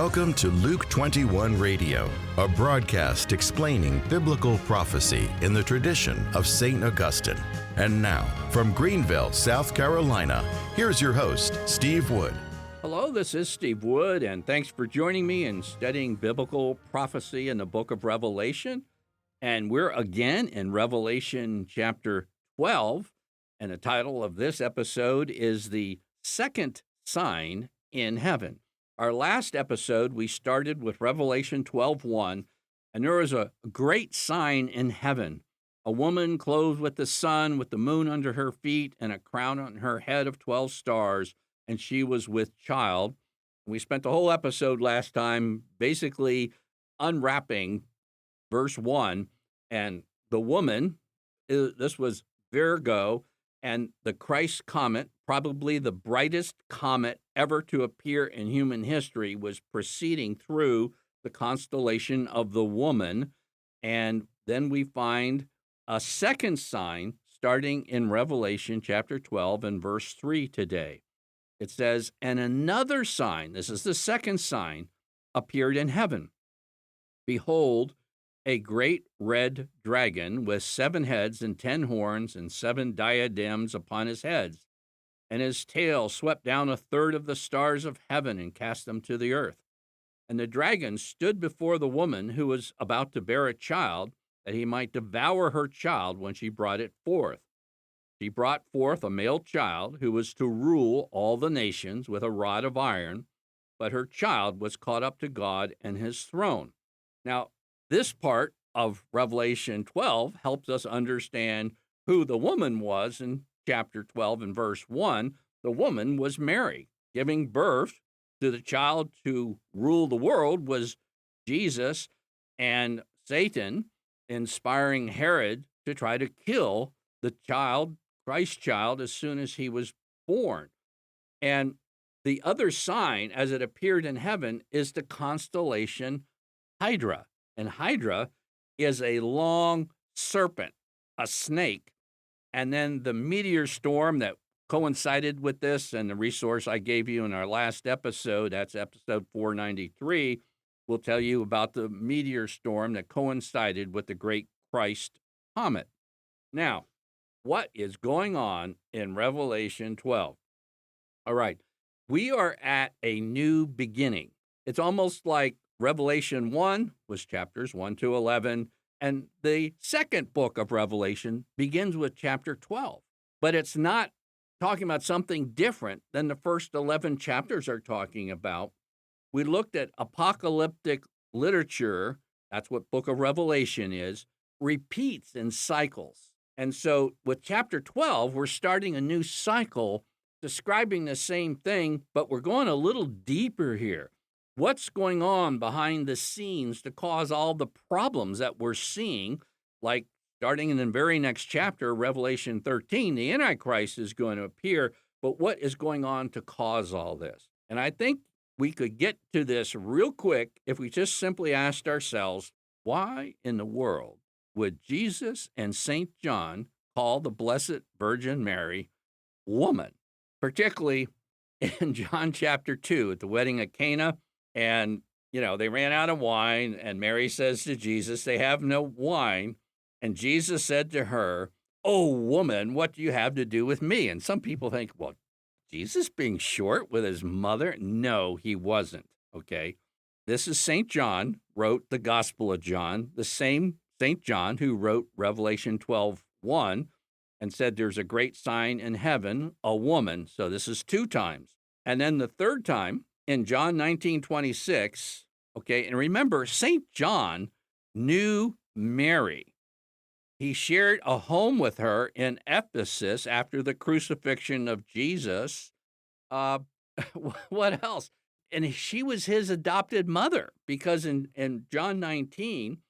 Welcome to Luke 21 Radio, a broadcast explaining biblical prophecy in the tradition of St. Augustine. And now, from Greenville, South Carolina, here's your host, Steve Wood. Hello, this is Steve Wood, and thanks for joining me in studying biblical prophecy in the book of Revelation. And we're again in Revelation chapter 12, and the title of this episode is The Second Sign in Heaven. Our last episode, we started with Revelation 12:1, and there was a great sign in heaven, a woman clothed with the sun, with the moon under her feet, and a crown on her head of 12 stars, and she was with child. We spent the whole episode last time basically unwrapping verse 1, and the woman, this was Virgo, and the Christ comet, probably the brightest comet ever to appear in human history, was proceeding through the constellation of the woman. And then we find a second sign starting in Revelation chapter 12 and verse 3 today. It says, "And another sign," this is the second sign, "appeared in heaven. Behold, a great red dragon with 7 heads and 10 horns and 7 diadems upon his heads. And his tail swept down a third of the stars of heaven and cast them to the earth. And the dragon stood before the woman who was about to bear a child, that he might devour her child when she brought it forth. She brought forth a male child who was to rule all the nations with a rod of iron, but her child was caught up to God and his throne." Now, this part of Revelation 12 helps us understand who the woman was in chapter 12 and verse 1. The woman was Mary. Giving birth to the child to rule the world was Jesus, and Satan inspiring Herod to try to kill the child, Christ child, as soon as he was born. And the other sign, as it appeared in heaven, is the constellation Hydra. And Hydra is a long serpent, a snake. And then the meteor storm that coincided with this, and the resource I gave you in our last episode, that's episode 493, will tell you about the meteor storm that coincided with the great Christ comet. Now, what is going on in Revelation 12? All right, we are at a new beginning. It's almost like Revelation 1 was chapters 1 to 11, and the second book of Revelation begins with chapter 12. But it's not talking about something different than the first 11 chapters are talking about. We looked at apocalyptic literature, that's what book of Revelation is, repeats in cycles. And so with chapter 12, we're starting a new cycle describing the same thing, but we're going a little deeper here. What's going on behind the scenes to cause all the problems that we're seeing? Like starting in the very next chapter, Revelation 13, the Antichrist is going to appear, but what is going on to cause all this? And I think we could get to this real quick if we just simply asked ourselves, why in the world would Jesus and St. John call the Blessed Virgin Mary woman? Particularly in John chapter 2 at the wedding at Cana. And, they ran out of wine, and Mary says to Jesus, they have no wine. And Jesus said to her, "Oh, woman, what do you have to do with me?" And some people think, well, Jesus being short with his mother? No, he wasn't, okay? This is St. John, wrote the Gospel of John, the same St. John who wrote Revelation 12:1 and said there's a great sign in heaven, a woman. So this is 2 times. And then the third time, in John 19:26, okay, and remember, St. John knew Mary. He shared a home with her in Ephesus after the crucifixion of Jesus. What else? And she was his adopted mother, because in John 19,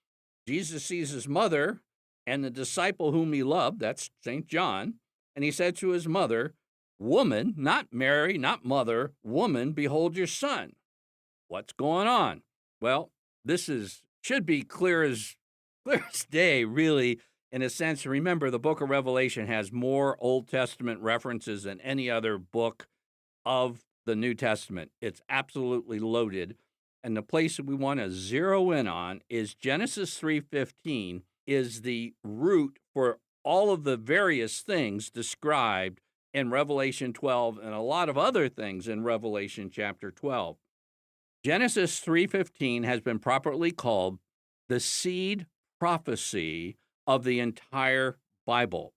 Jesus sees his mother and the disciple whom he loved, that's St. John, and he said to his mother, "Woman," not Mary, not mother, "woman, behold your son." What's going on? Well, this should be clear as day, really, in a sense. Remember, the book of Revelation has more Old Testament references than any other book of the New Testament. It's absolutely loaded. And the place that we want to zero in on is Genesis 3:15 is the root for all of the various things described in Revelation 12 and a lot of other things in Revelation chapter 12. Genesis 3:15 has been properly called the seed prophecy of the entire Bible.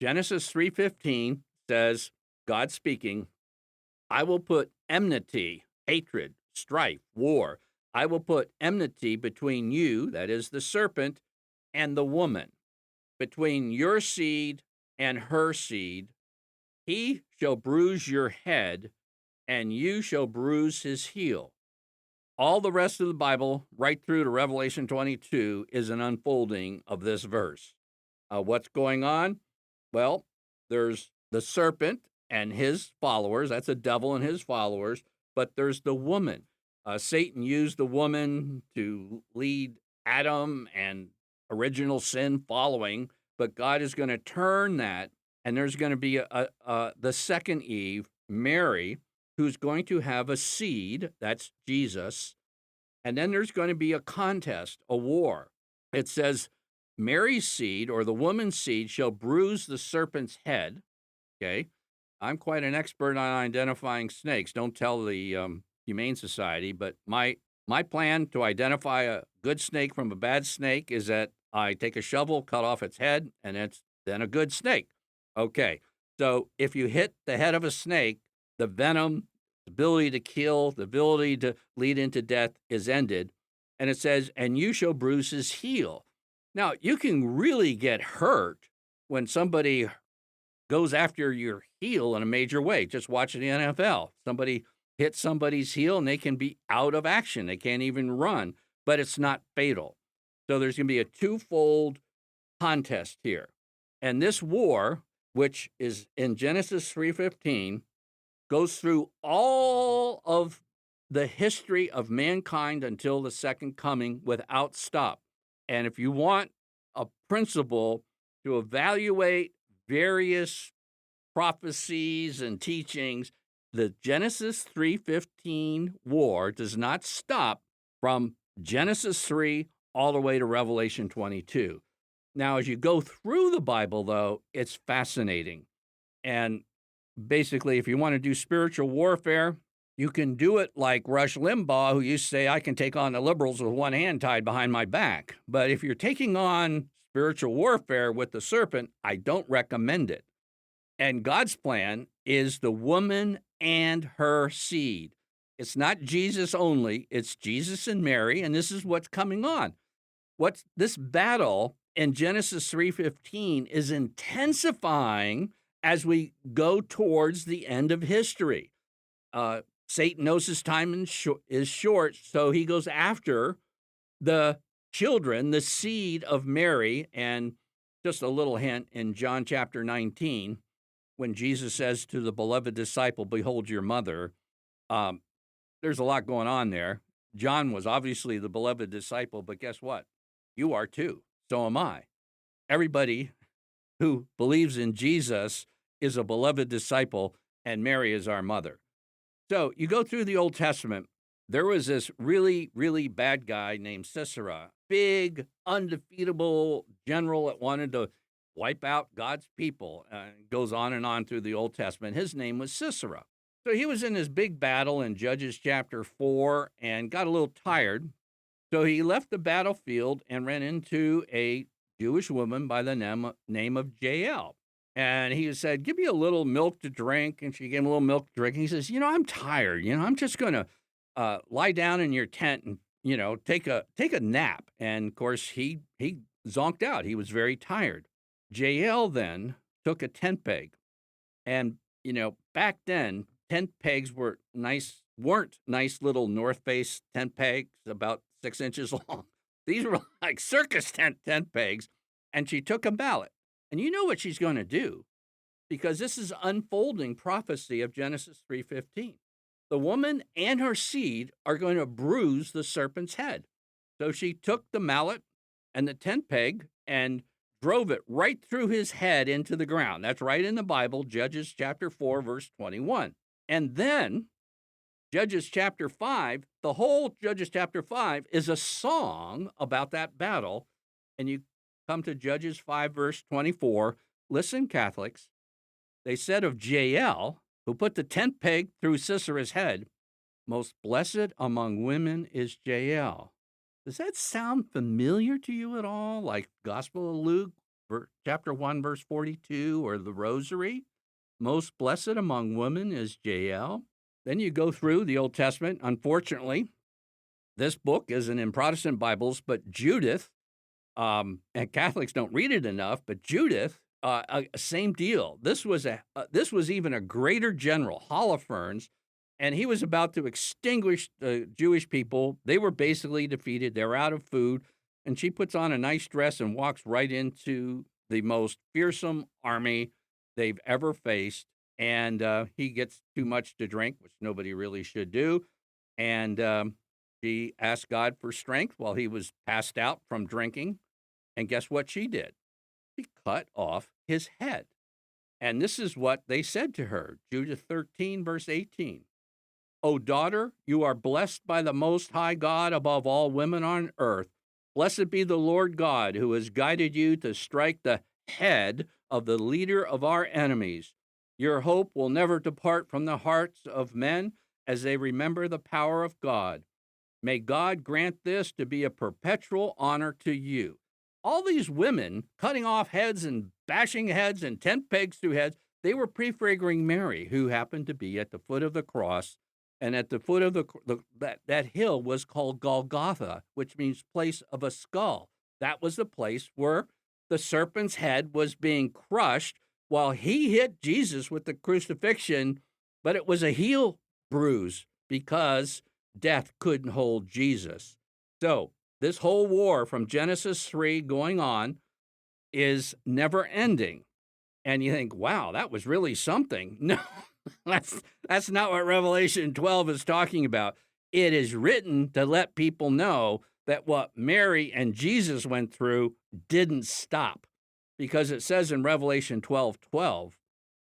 Genesis 3:15 says, God speaking, I will put enmity, hatred, strife, war. I will put enmity between you, that is the serpent, and the woman, between your seed and her seed. He shall bruise your head, and you shall bruise his heel. All the rest of the Bible, right through to Revelation 22, is an unfolding of this verse. What's going on? Well, there's the serpent and his followers. That's the devil and his followers. But there's the woman. Satan used the woman to lead Adam and original sin following. But God is going to turn that, and there's going to be the second Eve, Mary, who's going to have a seed. That's Jesus. And then there's going to be a contest, a war. It says, Mary's seed, or the woman's seed, shall bruise the serpent's head. Okay. I'm quite an expert on identifying snakes. Don't tell the Humane Society, but my plan to identify a good snake from a bad snake is that I take a shovel, cut off its head, and it's then a good snake. Okay. So if you hit the head of a snake, the venom, the ability to kill, the ability to lead into death is ended. And it says, and you shall bruise his heel. Now, you can really get hurt when somebody goes after your heel in a major way. Just watch the NFL. Somebody hits somebody's heel and they can be out of action. They can't even run, but it's not fatal. So there's going to be a twofold contest here. And this war, which is in Genesis 3:15, goes through all of the history of mankind until the second coming without stop. And if you want a principle to evaluate various prophecies and teachings, the Genesis 3:15 war does not stop from Genesis 3 all the way to Revelation 22. Now, as you go through the Bible, though, it's fascinating. And basically, if you want to do spiritual warfare, you can do it like Rush Limbaugh, who used to say, I can take on the liberals with one hand tied behind my back. But if you're taking on spiritual warfare with the serpent, I don't recommend it. And God's plan is the woman and her seed. It's not Jesus only, it's Jesus and Mary, and this is what's coming on. What's this battle in Genesis 3:15 is intensifying as we go towards the end of history. Satan knows his time is short, so he goes after the children, the seed of Mary. And just a little hint in John chapter 19, when Jesus says to the beloved disciple, behold your mother, there's a lot going on there. John was obviously the beloved disciple, but guess what? You are too. So am I. Everybody who believes in Jesus is a beloved disciple, and Mary is our mother. So you go through the Old Testament, there was this really, really bad guy named Sisera, big, undefeatable general that wanted to wipe out God's people. Goes on and on through the Old Testament. His name was Sisera. So he was in this big battle in Judges chapter 4 and got a little tired. So he left the battlefield and ran into a Jewish woman by the name of Jael. And he said, give me a little milk to drink. And she gave him a little milk to drink. And he says, I'm tired. I'm just going to lie down in your tent and, take a nap. And of course, he zonked out. He was very tired. Jael then took a tent peg. And, back then, tent pegs weren't nice little North Face tent pegs about 6 inches long. These were like circus tent pegs. And she took a mallet. And you know what she's going to do, because this is unfolding prophecy of Genesis 3:15. The woman and her seed are going to bruise the serpent's head. So she took the mallet and the tent peg and drove it right through his head into the ground. That's right in the Bible, Judges chapter 4, verse 21. And then Judges chapter 5, the whole Judges chapter 5 is a song about that battle. And you come to Judges 5, verse 24. Listen, Catholics. They said of Jael, who put the tent peg through Sisera's head, most blessed among women is Jael. Does that sound familiar to you at all? Like Gospel of Luke, chapter 1, verse 42, or the Rosary? Most blessed among women is Jael. Then you go through the Old Testament. Unfortunately, this book isn't in Protestant Bibles, but Judith, and Catholics don't read it enough, but Judith, same deal. This was even a greater general, Holofernes, and he was about to extinguish the Jewish people. They were basically defeated. They're out of food, and she puts on a nice dress and walks right into the most fearsome army they've ever faced. And he gets too much to drink, which nobody really should do. And she asked God for strength while he was passed out from drinking. And guess what she did? She cut off his head. And this is what they said to her, Judith 13, verse 18. O daughter, you are blessed by the Most High God above all women on earth. Blessed be the Lord God who has guided you to strike the head of the leader of our enemies. Your hope will never depart from the hearts of men as they remember the power of God. May God grant this to be a perpetual honor to you. All these women cutting off heads and bashing heads and tent pegs through heads, they were prefiguring Mary, who happened to be at the foot of the cross. And at the foot of that hill was called Golgotha, which means place of a skull. That was the place where the serpent's head was being crushed while he hit Jesus with the crucifixion, but it was a heel bruise because death couldn't hold Jesus. So this whole war from Genesis 3 going on is never ending. And you think, wow, that was really something. No, that's not what Revelation 12 is talking about. It is written to let people know that what Mary and Jesus went through didn't stop. Because it says in Revelation 12:12,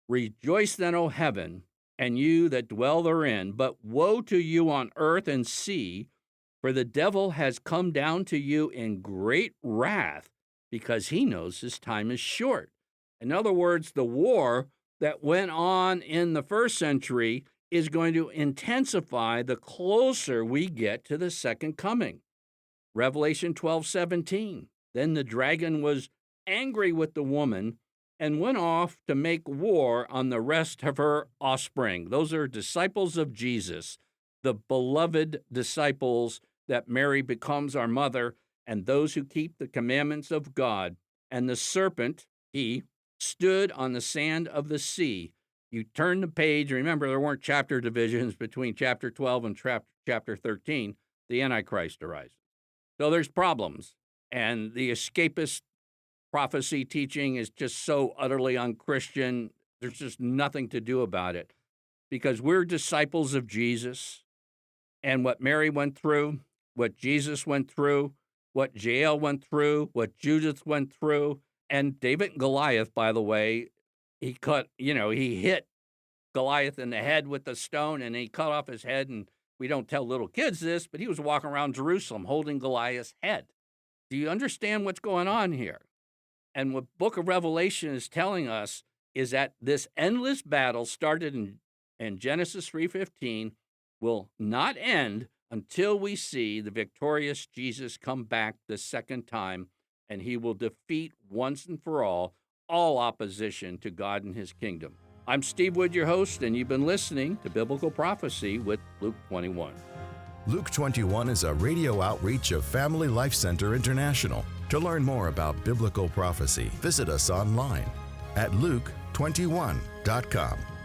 rejoice then, O heaven, and you that dwell therein, but woe to you on earth and sea, for the devil has come down to you in great wrath, because he knows his time is short. In other words, the war that went on in the first century is going to intensify the closer we get to the second coming. Revelation 12:17, then the dragon was angry with the woman and went off to make war on the rest of her offspring. Those are disciples of Jesus, the beloved disciples that Mary becomes our mother, and those who keep the commandments of God. And the serpent, he stood on the sand of the sea. You turn the page, remember there weren't chapter divisions between chapter 12 and chapter 13, the Antichrist arises. So there's problems, and the escapist prophecy teaching is just so utterly unchristian. There's just nothing to do about it because we're disciples of Jesus, and what Mary went through, what Jesus went through, what Jael went through, what Judith went through, and David and Goliath, by the way, he hit Goliath in the head with the stone and he cut off his head. And we don't tell little kids this, but he was walking around Jerusalem holding Goliath's head. Do you understand what's going on here? And what Book of Revelation is telling us is that this endless battle started in Genesis 3:15 will not end until we see the victorious Jesus come back the second time, and he will defeat once and for all opposition to God and his kingdom. I'm Steve Wood, your host, and you've been listening to Biblical Prophecy with Luke 21. Luke 21 is a radio outreach of Family Life Center International. To learn more about biblical prophecy, visit us online at luke21.com.